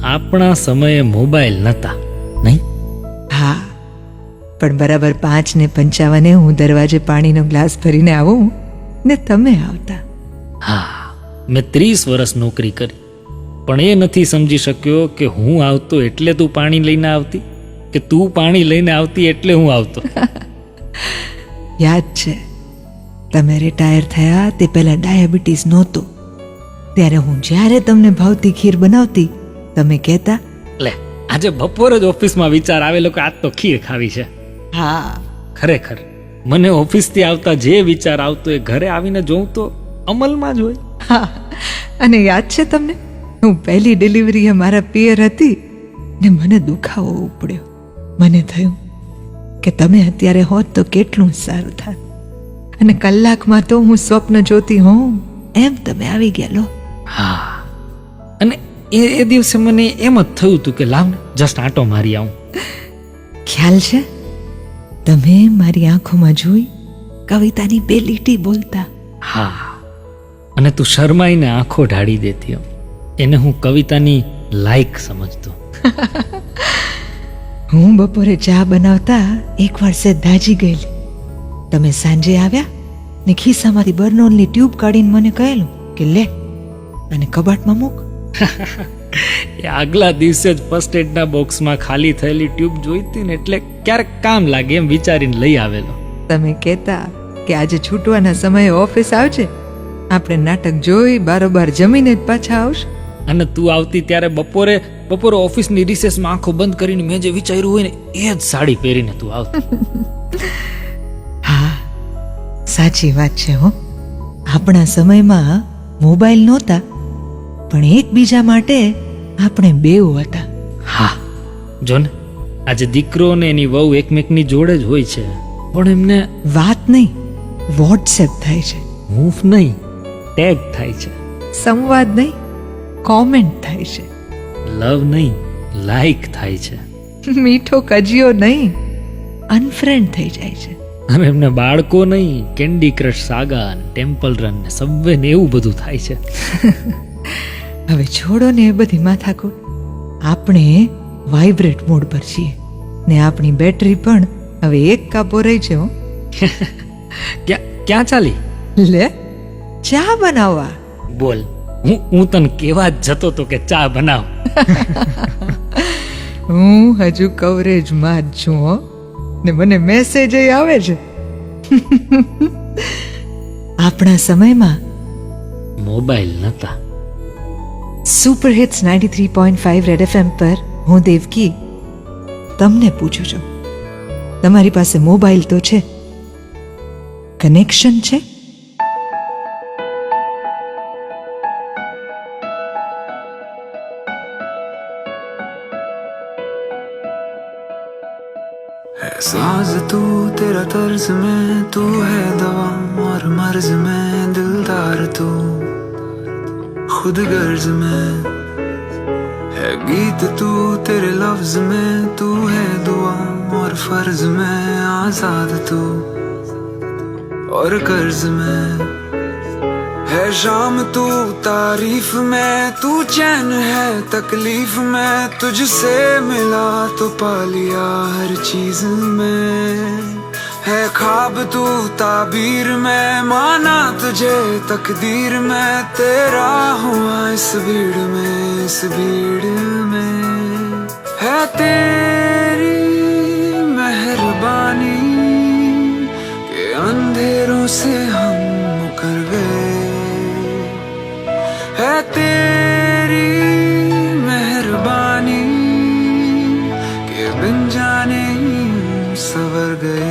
આપણા સમયે મોબાઈલ નહોતા, નહીં? હા, પણ બરાબર 5:55 હું દરવાજે પાણીનો ગ્લાસ ભરીને આવું ને તમે આવતા. હા, મેં 30 વર્ષ નોકરી કરી, પણ એ નથી સમજી શક્યો કે હું આવતો એટલે તું પાણી લઈને આવતી, કે તું પાણી લઈને આવતી એટલે હું આવતો. યાદ છે, તમે રિટાયર થયા તે પહેલાં ડાયાબિટીસ નહોતું, ત્યારે હું જ્યારે તમને ભાવતી ખીર બનાવતી તમે કહેતા, લે આજે બપોરે જ ઓફિસમાં વિચાર આવેલો કે આજ તો ખીર ખાવી છે. હા, ખરેખર મને ઓફિસથી આવતા જે વિચાર આવતો એ ઘરે આવીને જોઉં તો અમલમાં જ હોય. હા. અને યાદ છે તમને, હું પહેલી ડિલિવરીએ મારા પિયર હતી ને મને દુખાવો ઉપડ્યો. મને થયું કે તમે અત્યારે હોત તો કેટલું સારું થાત, અને કલાકમાં તો હું સ્વપ્ન જોતી હોઉં એમ તમે આવી ગયા લો. હા, અને એ દિવસે મને એમ જ થયું હતું કે લાવ ને જસ્ટ આંટો મારી આવું. ખ્યાલ છે, તમે મારી આંખોમાં જોઈ કવિતાની 2 લીટી બોલતા. હા, અને તું શરમાઈને આંખો ઢાળી દેતી એમ. એને હું કવિતાની લાયક સમજતો. હું બપોરે ચા બનાવતા એકવાર સે દાજી ગયેલી. તમે સાંજે આવ્યા ને ખિસ્સામાંથી બર્નોલની ટ્યુબ કાઢીને મને કહેલું કે લે અને કબાટમાં મૂક. એ આગલા દિવસે જ ફર્સ્ટ એડના બોક્સમાં ખાલી થયેલી ટ્યુબ જોઈતી ને એટલે ક્યારેક કામ લાગે એમ વિચારીને લઈ આવેલો. તમે કહેતા કે આજે છૂટવાના સમયે ઓફિસ આવજે, આપણે નાટક જોઈ બારોબાર જમીને જ પાછા આવશે. અને તું આવતી ત્યારે બપોરે ઓફિસની રિસેસમાં આંખો બંધ કરીને મેં જે વિચાર્યું હોય ને એ જ સાડી પહેરીને તું આવતી. હા, સાચી વાત છે હો. આપણા સમયમાં મોબાઈલ નહોતા, પણ એકબીજા માટે આપણે બેઉ હતા. હા, જો ને આજે દીકરો ને એની વહુ એકમેકની જોડે જ હોય છે, પણ એમને વાત નહીં, વોટ્સએપ થાય છે. મૂવ નહીં, ટેગ થાય છે. સંવાદ નહીં, કોમેન્ટ થાય છે. લવ નહીં, લાઈક થાય છે. મીઠો કજિયો નહીં, અનફ્રેન્ડ થઈ જાય છે. અને એમને બાળકો નહીં, કેન્ડી ક્રશ સાગા, ટેમ્પલ રન ને સબવે ને એવું બધું થાય છે. હવે છોડો ને એ બધી માથાકૂટ. આપણે વાઇબ્રેટ મોડ પર છીએ ને આપણી બેટરી પણ હવે 1 કાપો રહી છે હો. ક્યાં ચાલી? લે, ચા બનાવવા. બોલ, હું તને કેવા જ જતો તો કે ચા બનાવ. હું હજુ કવરેજમાં જ છું હો, ને મને મેસેજ આવે છે. આપણા સમયમાં મોબાઈલ નતા. સુપર હિટ્સ 93.5 રેડ FM પર હું દેવકી તમને પૂછું છું, તમારી પાસે મોબાઈલ તો છે, કનેક્શન છે? है साज तू तेरा तर्ज में, तू है दवा और मर्ज में, दिलदार तू खुद गर्ज में है गीत, तू तेरे लफ्ज में, तू है दुआ और फर्ज में, आजाद तू और कर्ज में है शाम तू तारीफ में, तू चैन है तकलीफ में, तुझसे मिला तो पा लिया हर चीज में, है ख्वाब तू ताबीर में, माना तुझे तकदीर में, तेरा हुआ इस भीड़ में है तेरी मेहरबानी के अंधेरों से हम मुकर गए, है तेरी मेहरबानी के बिन जाने ही संवर गए.